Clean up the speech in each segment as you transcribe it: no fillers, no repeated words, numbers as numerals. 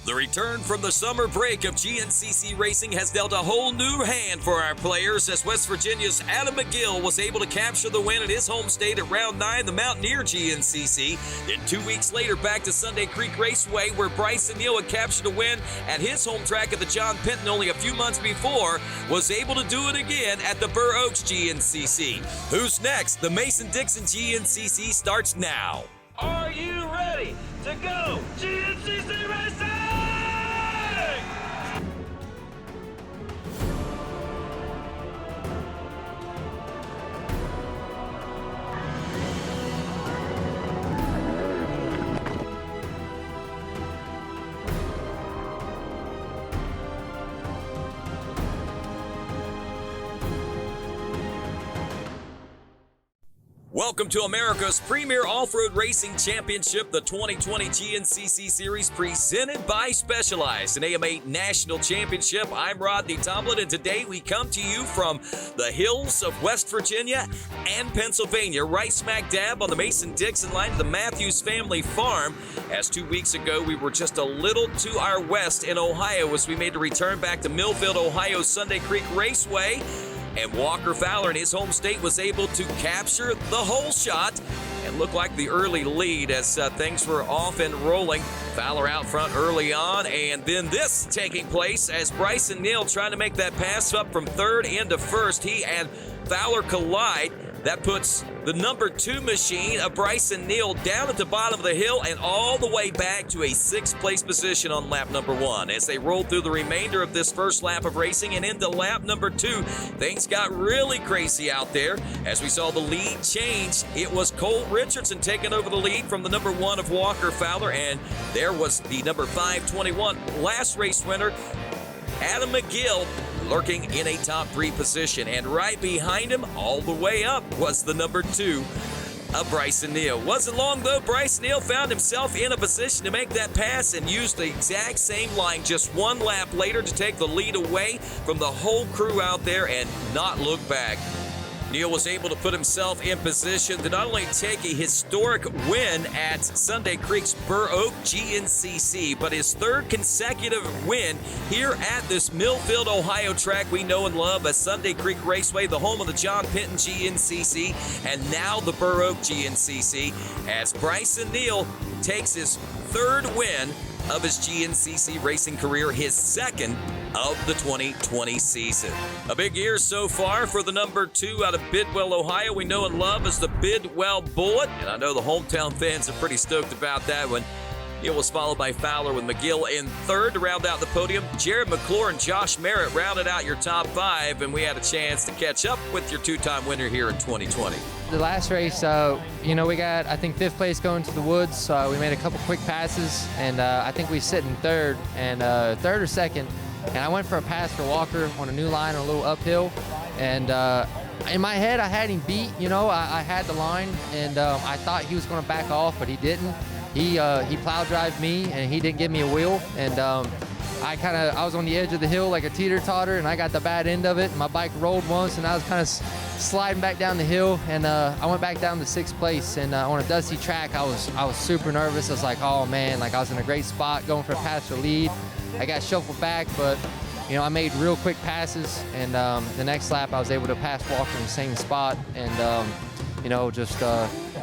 The return from the summer break of GNCC racing has dealt a whole new hand for our players as West Virginia's Adam McGill was able to capture the win at his home state at round 9, the Mountaineer GNCC. Then 2 weeks later, back to Sunday Creek Raceway, where Bryson Neal had captured a win at his home track at the John Penton only a few months before, was able to do it again at the Burr Oaks GNCC. Who's next? The Mason-Dixon GNCC starts now. Are you ready to go GNCC racing? Welcome to America's premier off-road racing championship, the 2020 GNCC Series, presented by Specialized, an AMA National Championship. I'm Rodney Tomlin, and today we come to you from the hills of West Virginia and Pennsylvania, right smack dab on the Mason-Dixon line of the Matthews family farm. As 2 weeks ago, we were just a little to our west in Ohio as we made a return back to Millfield, Ohio's Sunday Creek Raceway. And Walker Fowler in his home state was able to capture the whole shot and look like the early lead as things were off and rolling. Fowler out front early on, and then this taking place as Bryson Neal trying to make that pass up from third into first. He and Fowler collide. That puts the number 2 machine of Bryson Neal down at the bottom of the hill and all the way back to a 6th place position on lap number 1. As they rolled through the remainder of this first lap of racing and into lap number 2, things got really crazy out there. As we saw the lead change, it was Cole Richardson taking over the lead from the number 1 of Walker Fowler, and there was the number 521 last race winner, Adam McGill, lurking in a top 3 position. And right behind him, all the way up, was the number 2 of Bryson Neal. Wasn't long though, Bryson Neal found himself in a position to make that pass and used the exact same line just one lap later to take the lead away from the whole crew out there and not look back. Neal was able to put himself in position to not only take a historic win at Sunday Creek's Burr Oak GNCC, but his 3rd consecutive win here at this Millfield, Ohio track we know and love as Sunday Creek Raceway, the home of the John Penton GNCC, and now the Burr Oak GNCC, as Bryson Neal takes his 3rd win of his GNCC racing career, his 2nd of the 2020 season. A big year so far for the number 2 out of Bidwell, Ohio, we know and love as the Bidwell Bullet, and I know the hometown fans are pretty stoked about that one. It was followed by Fowler with McGill in 3rd to round out the podium. Jared McClure and Josh Merritt rounded out your top 5, and we had a chance to catch up with your 2-time winner here in 2020. The last race, we got, I think, 5th place going to the woods. We made a couple quick passes, and I think we sit in 3rd, and 3rd or 2nd. And I went for a pass for Walker on a new line, a little uphill. And in my head, I had him beat. I had the line, and I thought he was going to back off, but he didn't. He plow drove me, and he didn't give me a wheel. And I was on the edge of the hill like a teeter-totter, and I got the bad end of it. And my bike rolled once, and I was kind of sliding back down the hill, and I went back down to 6th place. And on a dusty track, I was super nervous. I was like, oh man, like I was in a great spot, going for a pass for lead. I got shuffled back, but I made real quick passes, and the next lap I was able to pass Walker in the same spot, and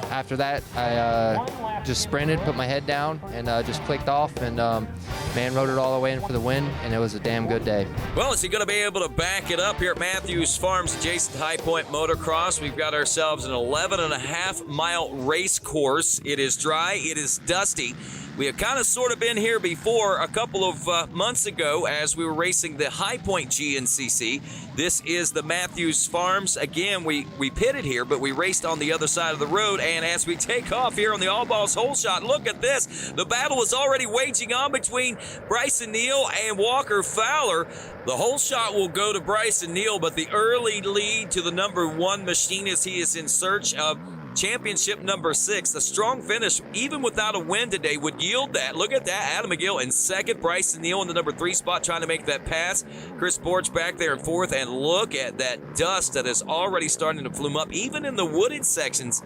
after that I just sprinted, put my head down, and just clicked off, and man rode it all the way in for the win, and it was a damn good day. Well, is he going to be able to back it up here at Matthews Farms adjacent to High Point Motocross? We've got ourselves an 11.5-mile race course. It is dry, it is dusty. We have kind of sort of been here before a couple of months ago as we were racing the High Point GNCC. This is the Matthews Farms. Again, we pitted here, but we raced on the other side of the road. And as we take off here on the All Balls Hole Shot, look at this. The battle is already waging on between Bryson Neal and Walker Fowler. The whole shot will go to Bryson Neal, but the early lead to the number 1 machinist. He is in search of championship number 6. The strong finish, even without a win today, would yield that. Look at that. Adam McGill in 2nd. Bryson Neal in the number 3 spot trying to make that pass. Chris Borch back there in 4th. And look at that dust that is already starting to flume up. Even in the wooded sections,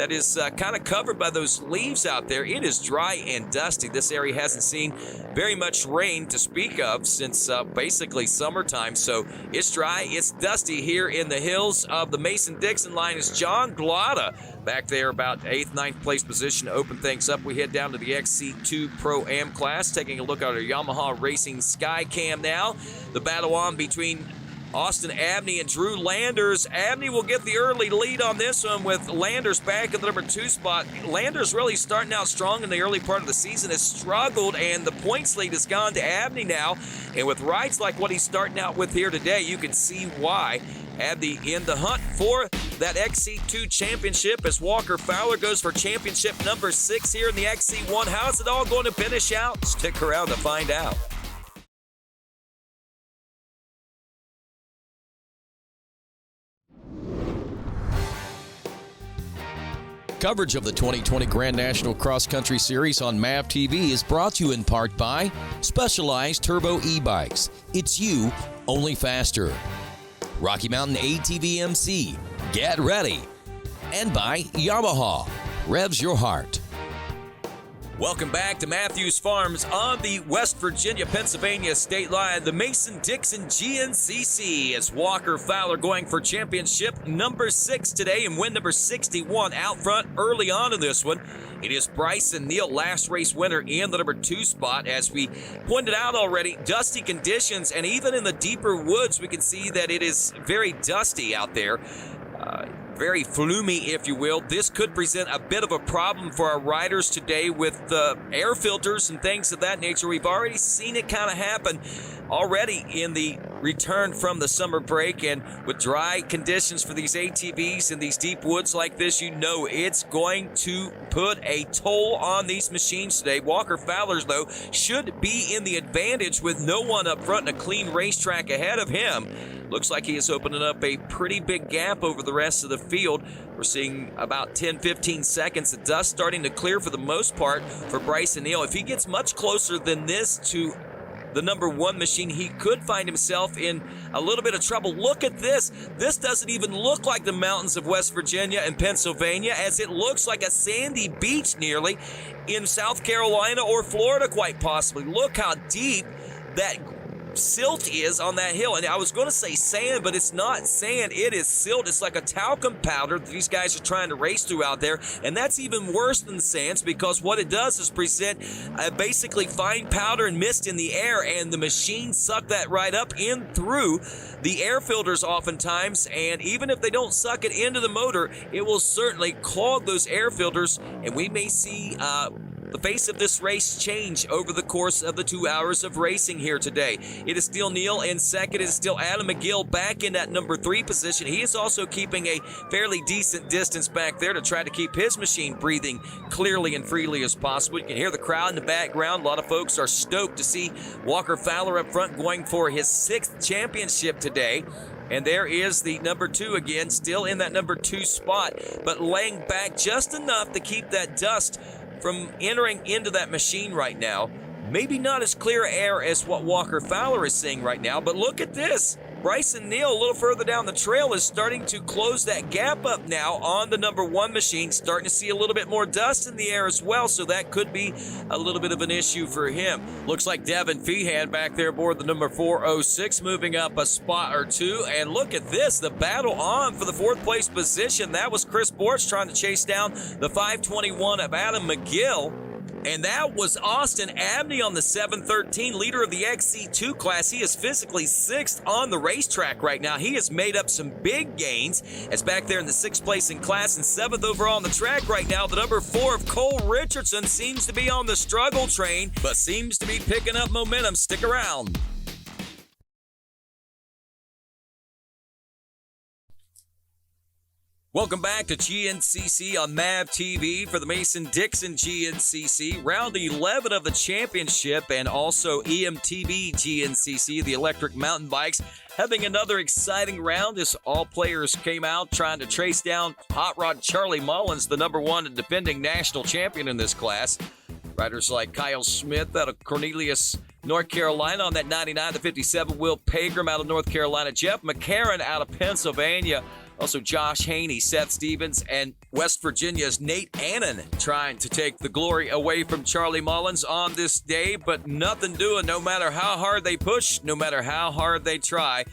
that is kind of covered by those leaves out there. It is dry and dusty. This area hasn't seen very much rain to speak of since basically summertime, so it's dry, it's dusty here in the hills of the Mason-Dixon line. Is John Glotta back there about 8th, 9th place position to open things up. We head down to the XC2 Pro-Am class, taking a look at our Yamaha Racing Skycam now. The battle on between Austin Abney and Drew Landers. Abney will get the early lead on this one with Landers back at the number 2 spot. Landers really starting out strong in the early part of the season, has struggled, and the points lead has gone to Abney now. And with rides like what he's starting out with here today, you can see why. Abney in the hunt for that XC2 championship as Walker Fowler goes for championship number 6 here in the XC1. How's it all going to finish out? Stick around to find out. Coverage of the 2020 Grand National Cross Country Series on MAVTV is brought to you in part by Specialized Turbo E-Bikes. It's you, only faster. Rocky Mountain ATV MC, get ready. And by Yamaha, revs your heart. Welcome back to Matthews Farms on the West Virginia-Pennsylvania state line. The Mason-Dixon GNCC as Walker Fowler going for championship number 6 today and win number 61 out front early on in this one. It is Bryson Neal, last race winner in the number 2 spot. As we pointed out already, dusty conditions, and even in the deeper woods, we can see that it is very dusty out there. Very flumy, if you will. This could present a bit of a problem for our riders today with the air filters and things of that nature. We've already seen it kind of happen already in the return from the summer break, and with dry conditions for these ATVs in these deep woods like this, you know it's going to put a toll on these machines today. Walker Fowler's, though, should be in the advantage with no one up front and a clean racetrack ahead of him. Looks like he is opening up a pretty big gap over the rest of the field. We're seeing about 10-15 seconds of dust starting to clear for the most part for Bryson Neal. If he gets much closer than this to the number 1 machine, he could find himself in a little bit of trouble. Look at this. This doesn't even look like the mountains of West Virginia and Pennsylvania, as it looks like a sandy beach nearly in South Carolina or Florida, quite possibly. Look how deep that silt is on that hill. And I was going to say sand, but it's not sand. It is silt. It's like a talcum powder that these guys are trying to race through out there. And that's even worse than sands, because what it does is present basically fine powder and mist in the air, and the machines suck that right up in through the air filters oftentimes. And even if they don't suck it into the motor, it will certainly clog those air filters, and we may see the face of this race change over the course of the 2 hours of racing here today. It is still Neal in second. It is still Adam McGill back in that number 3 position. He is also keeping a fairly decent distance back there to try to keep his machine breathing clearly and freely as possible. You can hear the crowd in the background. A lot of folks are stoked to see Walker Fowler up front going for his 6th championship today. And there is the number 2 again, still in that number 2 spot, but laying back just enough to keep that dust from entering into that machine right now. Maybe not as clear air as what Walker Fowler is seeing right now, but look at this. Bryson Neal, a little further down the trail, is starting to close that gap up now on the number 1 machine, starting to see a little bit more dust in the air as well, so that could be a little bit of an issue for him. Looks like Devin Feehan back there aboard the number 406, moving up a spot or 2, and look at this, the battle on for the 4th place position. That was Chris Borch trying to chase down the 521 of Adam McGill. And that was Austin Abney on the 713, leader of the XC2 class. He is physically 6th on the racetrack right now. He has made up some big gains as back there in the 6th place in class and 7th overall on the track right now. The number 4 of Cole Richardson seems to be on the struggle train, but seems to be picking up momentum. Stick around. Welcome back to GNCC on MAVTV for the Mason-Dixon GNCC, round 11 of the championship, and also EMTB GNCC, the electric mountain bikes, having another exciting round as all players came out trying to trace down Hot Rod Charlie Mullins, the number 1 and defending national champion in this class. Riders like Kyle Smith out of Cornelius, North Carolina on that 99, the 57, Will Pegram out of North Carolina, Jeff McCarron out of Pennsylvania Also, Josh Haney, Seth Stevens, and West Virginia's Nate Annan trying to take the glory away from Charlie Mullins on this day, but nothing doing. No matter how hard they push, no matter how hard they try,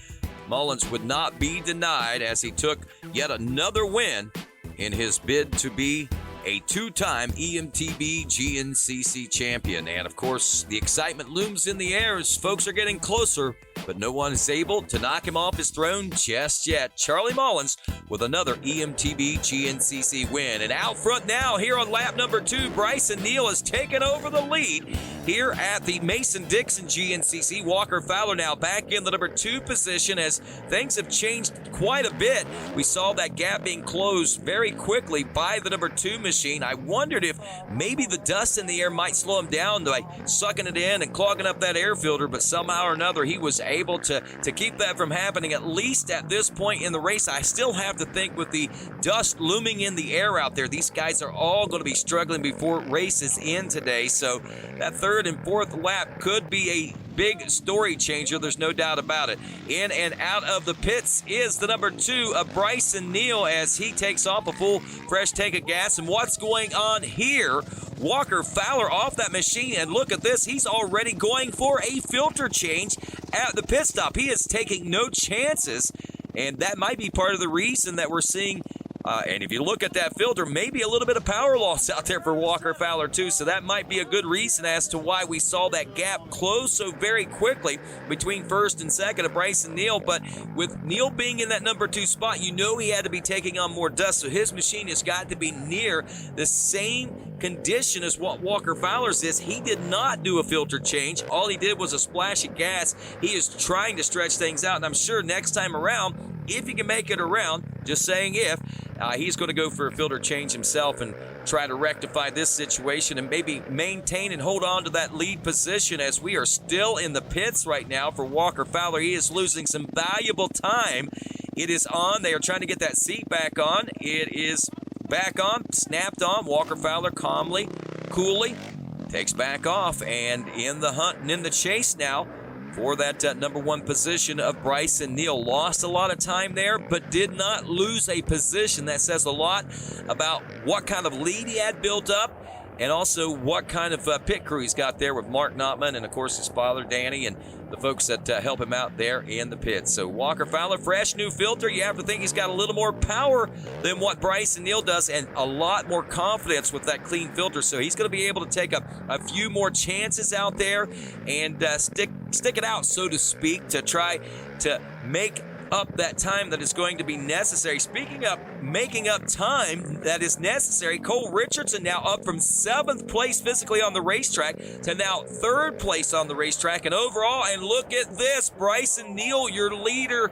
Mullins would not be denied as he took yet another win in his bid to be a two-time EMTB GNCC champion. And of course, the excitement looms in the air as folks are getting closer, but no one is able to knock him off his throne just yet. Charlie Mullins with another EMTB GNCC win. And out front now, here on lap number 2, Bryson Neal has taken over the lead here at the Mason-Dixon GNCC. Walker Fowler now back in the number 2 position as things have changed quite a bit. We saw that gap being closed very quickly by the number 2 machine. I wondered if maybe the dust in the air might slow him down by sucking it in and clogging up that air filter, but somehow or another he was able to keep that from happening, at least at this point in the race. I still have to think with the dust looming in the air out there, these guys are all going to be struggling before races in today, so that 3rd and 4th lap could be a big story changer, there's no doubt about it. In and out of the pits is the number 2 of Bryson Neal as he takes off a full fresh tank of gas. And what's going on here? Walker Fowler off that machine, and look at this, he's already going for a filter change at the pit stop. He is taking no chances, and that might be part of the reason that we're seeing and if you look at that filter, maybe a little bit of power loss out there for Walker Fowler too. So that might be a good reason as to why we saw that gap close so very quickly between 1st and 2nd of Bryson Neal. But with Neal being in that number 2 spot, you know he had to be taking on more dust. So his machine has got to be near the same condition as what Walker Fowler's is. He did not do a filter change. All he did was a splash of gas. He is trying to stretch things out, and I'm sure next time around, if he can make it around, just saying if, he's going to go for a filter change himself and try to rectify this situation and maybe maintain and hold on to that lead position as we are still in the pits right now for Walker Fowler. He is losing some valuable time. It is on. They are trying to get that seat back on. It is back on, snapped on. Walker Fowler calmly, coolly takes back off and in the hunt and in the chase now for that number 1 position of Bryson Neal. Lost a lot of time there, but did not lose a position. That says a lot about what kind of lead he had built up and also what kind of pit crew he's got there with Mark Notman and, of course, his father, Danny, and the folks that help him out there in the pits. So Walker Fowler, fresh new filter. You have to think he's got a little more power than what Bryson Neal does and a lot more confidence with that clean filter. So he's going to be able to take a few more chances out there and stick it out, so to speak, to try to make up that time that is going to be necessary. Speaking of making up time that is necessary, Cole Richardson now up from 7th place physically on the racetrack to now 3rd place on the racetrack and overall. And look at this, Bryson Neal, your leader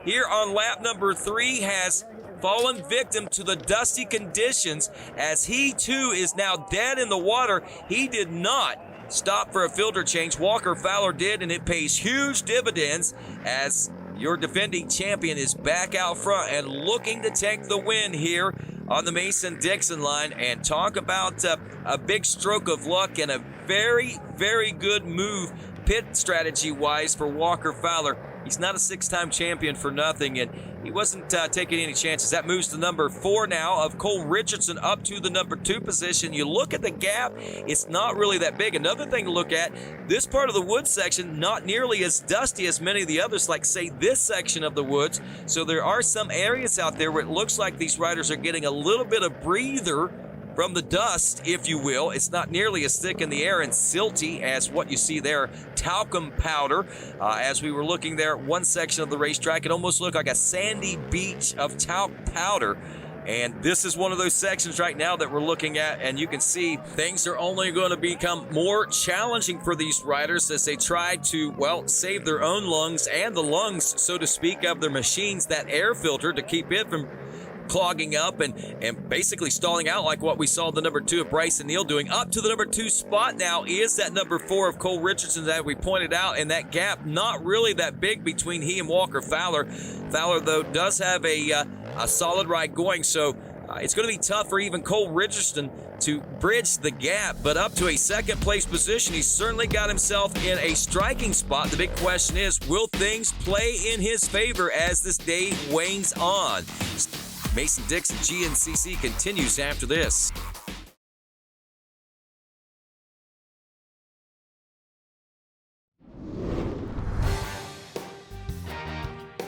here on lap number 3, has fallen victim to the dusty conditions as he too is now dead in the water. He did not stop for a filter change. Walker Fowler did, and it pays huge dividends as your defending champion is back out front and looking to take the win here on the Mason-Dixon line. And talk about a big stroke of luck and a very, very good move pit strategy-wise for Walker Fowler. He's not a 6-time champion for nothing, and he wasn't taking any chances. That moves to number 4 now of Cole Richardson up to the number 2 position. You look at the gap, it's not really that big. Another thing to look at, this part of the woods section, not nearly as dusty as many of the others, like, say, this section of the woods. So there are some areas out there where it looks like these riders are getting a little bit of breather from the dust, if you will. It's not nearly as thick in the air and silty as what you see there, talcum powder. As we were looking there at one section of the racetrack, it almost looked like a sandy beach of talc powder. And this is one of those sections right now that we're looking at, and you can see things are only going to become more challenging for these riders as they try to, well, save their own lungs and the lungs, so to speak, of their machines, that air filter, to keep it from clogging up and basically stalling out like what we saw the number 2 of Bryson Neal doing. Up to the number 2 spot now is that number 4 of Cole Richardson that we pointed out, and that gap not really that big between he and Walker Fowler. Fowler, though, does have a solid ride going, so It's going to be tough for even Cole Richardson to bridge the gap, but up to a second-place position, he's certainly got himself in a striking spot. The big question is, will things play in his favor as this day wanes on? Mason-Dixon GNCC continues after this.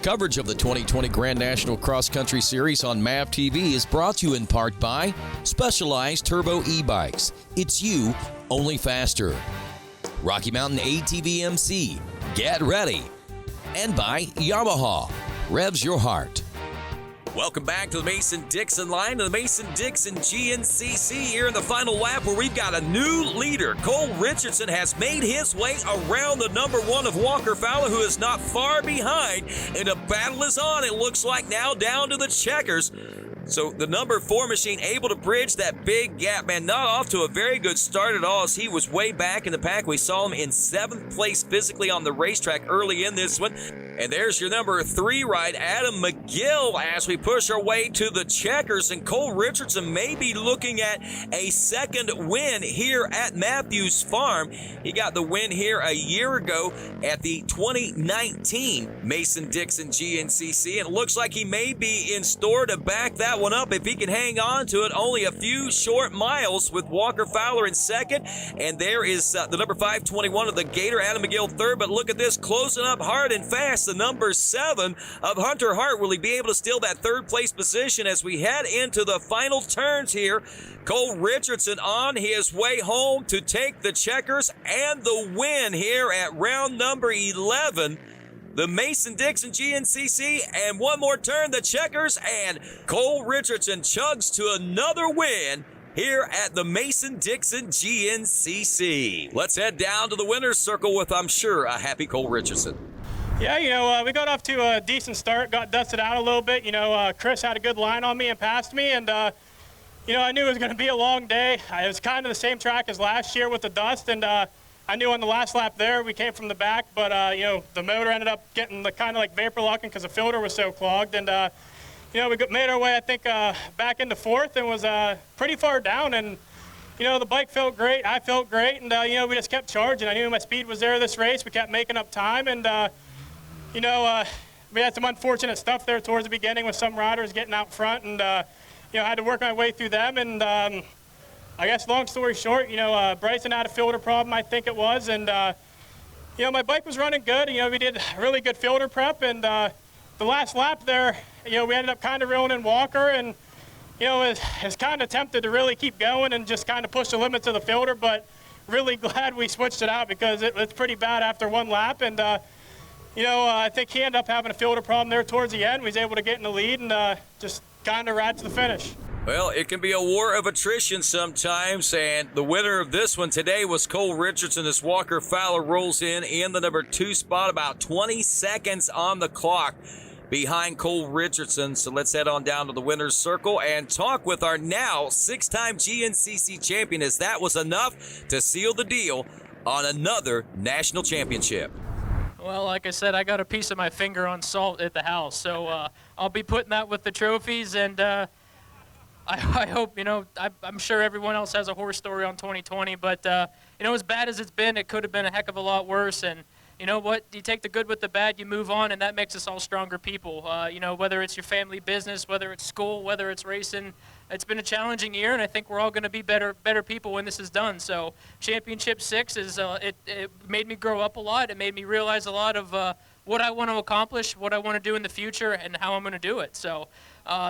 Coverage of the 2020 Grand National Cross Country Series on MAVTV is brought to you in part by Specialized Turbo E-Bikes. It's you, only faster. Rocky Mountain ATV MC, get ready. And by Yamaha, revs your heart. Welcome back to the Mason-Dixon line, to the Mason-Dixon GNCC here in the final lap, where we've got a new leader. Cole Richardson has made his way around the number 1 of Walker Fowler, who is not far behind, and the battle is on. It looks like now down to the checkers. So the number 4 machine able to bridge that big gap, man. Not off to a very good start at all, as he was way back in the pack. We saw him in 7th place physically on the racetrack early in this one. And there's your number 3 ride, Adam McGill, as we push our way to the checkers. And Cole Richardson may be looking at a second win here at Matthews Farm. He got the win here a year ago at the 2019 Mason-Dixon GNCC. And it looks like he may be in store to back that one up if he can hang on to it. Only a few short miles with Walker Fowler in second. And there is the number 521 of the Gator, Adam McGill, third. But look at this, closing up hard and fast. The number 7 of Hunter Hart. Will he be able to steal that third place position as we head into the final turns here? Cole Richardson on his way home to take the checkers and the win here at round number 11. The Mason-Dixon GNCC, and one more turn, the checkers, and Cole Richardson chugs to another win here at the Mason-Dixon GNCC. Let's head down to the winner's circle with, I'm sure, a happy Cole Richardson. Yeah, we got off to a decent start, got dusted out a little bit. Chris had a good line on me and passed me, and, I knew it was going to be a long day. It was kind of the same track as last year with the dust, and I knew on the last lap there we came from the back, but, the motor ended up getting kind of like vapor locking because the filter was so clogged, and, we made our way, I think, back into 4th and was pretty far down, and, the bike felt great, I felt great, and, we just kept charging. I knew my speed was there this race. We kept making up time, and, we had some unfortunate stuff there towards the beginning with some riders getting out front, and, I had to work my way through them. And I guess long story short, Bryson had a filter problem, I think it was. And, my bike was running good. We did really good filter prep. And the last lap there, we ended up kind of reeling in Walker. And, it's kind of tempted to really keep going and just kind of push the limits of the filter. But really glad we switched it out because it's pretty bad after one lap. And, I think he ended up having a filter problem there towards the end. We was able to get in the lead and just kind of ride to the finish. Well, it can be a war of attrition sometimes, and the winner of this one today was Cole Richardson as Walker Fowler rolls in the number 2 spot, about 20 seconds on the clock behind Cole Richardson. So let's head on down to the winner's circle and talk with our now 6-time GNCC champion, as that was enough to seal the deal on another national championship. Well, like I said, I got a piece of my finger on salt at the house, so I'll be putting that with the trophies, and I hope, I'm sure everyone else has a horror story on 2020, but, as bad as it's been, it could have been a heck of a lot worse, and you know what? You take the good with the bad, you move on, and that makes us all stronger people. Whether it's your family business, whether it's school, whether it's racing, it's been a challenging year, and I think we're all going to be better people when this is done. So Championship 6 is it made me grow up a lot. It made me realize a lot of what I want to accomplish, what I want to do in the future, and how I'm going to do it. So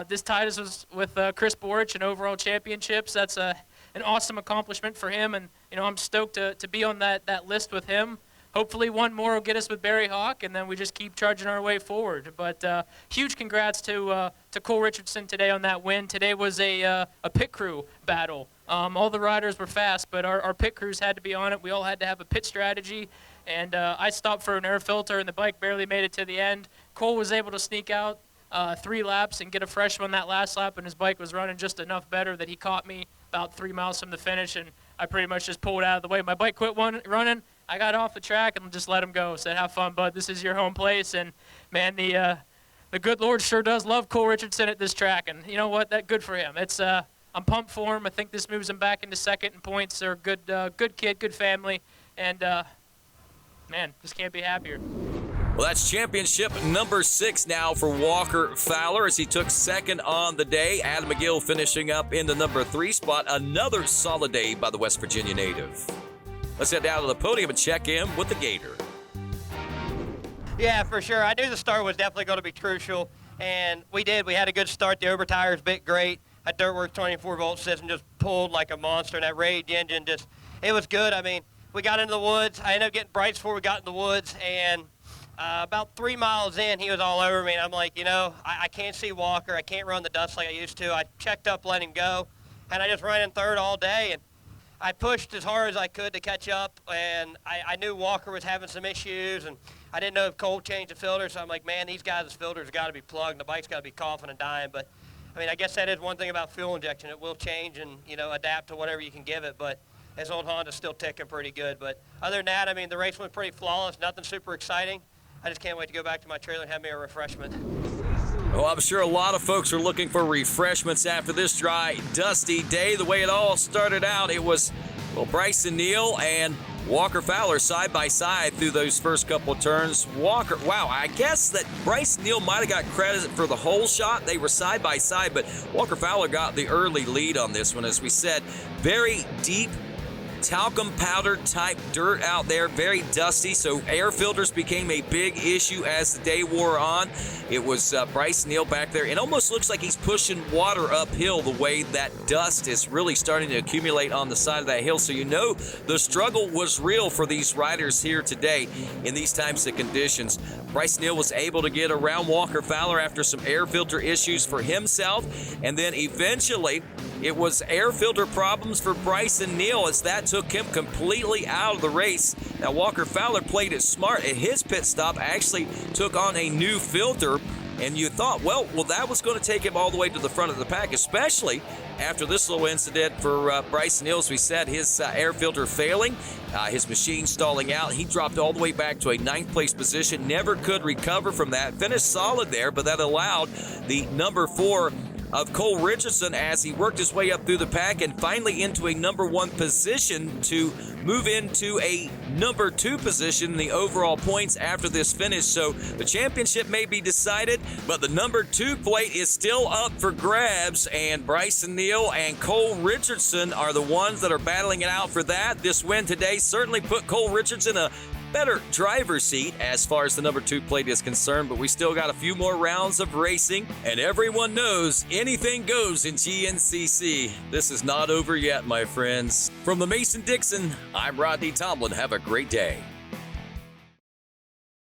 this tied us with Chris Borich and overall championships. That's an awesome accomplishment for him, and I'm stoked to be on that list with him. Hopefully one more will get us with Barry Hawk, and then we just keep charging our way forward. But huge congrats to Cole Richardson today on that win. Today was a pit crew battle. All the riders were fast, but our pit crews had to be on it. We all had to have a pit strategy, and I stopped for an air filter, and the bike barely made it to the end. Cole was able to sneak out 3 laps and get a fresh one that last lap, and his bike was running just enough better that he caught me about 3 miles from the finish, and I pretty much just pulled out of the way. My bike quit running. I got off the track and just let him go. Said, have fun, bud. This is your home place. And, man, the the good Lord sure does love Cole Richardson at this track, and you know what? That good for him. It's I'm pumped for him. I think this moves him back into second in points. They're a good kid, good family, and man, just can't be happier. Well, that's championship number 6 now for Walker Fowler as he took second on the day. Adam McGill finishing up in the number 3 spot. Another solid day by the West Virginia native. Let's head down to the podium and check in with the Gator. Yeah, for sure. I knew the start was definitely going to be crucial, and we did. We had a good start. The over tires bit great. That Dirtworks 24-volt system just pulled like a monster, and that Rage engine just, it was good. I mean, we got into the woods. I ended up getting Bryce before we got in the woods, and about 3 miles in, he was all over me, and I'm like, you know, I can't see Walker. I can't run the dust like I used to. I checked up, let him go, and I just ran in third all day, and I pushed as hard as I could to catch up, and I knew Walker was having some issues, and I didn't know if Cole changed the filter, so I'm like, man, these guys' filters got to be plugged, and the bike's got to be coughing and dying. But, I mean, I guess that is one thing about fuel injection. It will change and, you know, adapt to whatever you can give it, but this old Honda's still ticking pretty good. But other than that, I mean, the race went pretty flawless, nothing super exciting. I just can't wait to go back to my trailer and have me a refreshment. Well, I'm sure a lot of folks are looking for refreshments after this dry, dusty day. The way it all started out, it was, well, Bryson Neal and Walker Fowler side by side through those first couple of turns. Walker, wow, I guess that Bryson Neal might have got credit for the whole shot. They were side by side, but Walker Fowler got the early lead on this one. As we said, very deep talcum powder type dirt out there, very dusty, so air filters became a big issue as the day wore on. It was Bryce Neal back there. It almost looks like he's pushing water uphill the way that dust is really starting to accumulate on the side of that hill, so you know the struggle was real for these riders here today in these types of conditions. Bryce Neal was able to get around Walker Fowler after some air filter issues for himself, and then eventually it was air filter problems for Bryson Neal as that took him completely out of the race. Now, Walker Fowler played it smart at his pit stop, actually took on a new filter, and you thought, well, that was going to take him all the way to the front of the pack, especially after this little incident for Bryson Neal. As we said, his air filter failing, his machine stalling out. He dropped all the way back to a 9th place position, never could recover from that. Finished solid there, but that allowed the number 4 of Cole Richardson as he worked his way up through the pack and finally into a number 1 position to move into a number 2 position in the overall points after this finish. So the championship may be decided, but the number 2 plate is still up for grabs, and Bryson Neal and Cole Richardson are the ones that are battling it out for that. This win today certainly put Cole Richardson in a better driver's seat as far as the number 2 plate is concerned, but we still got a few more rounds of racing, and everyone knows anything goes in GNCC. This is not over yet, my friends. From the Mason-Dixon, I'm Rodney Tomlin. Have a great day.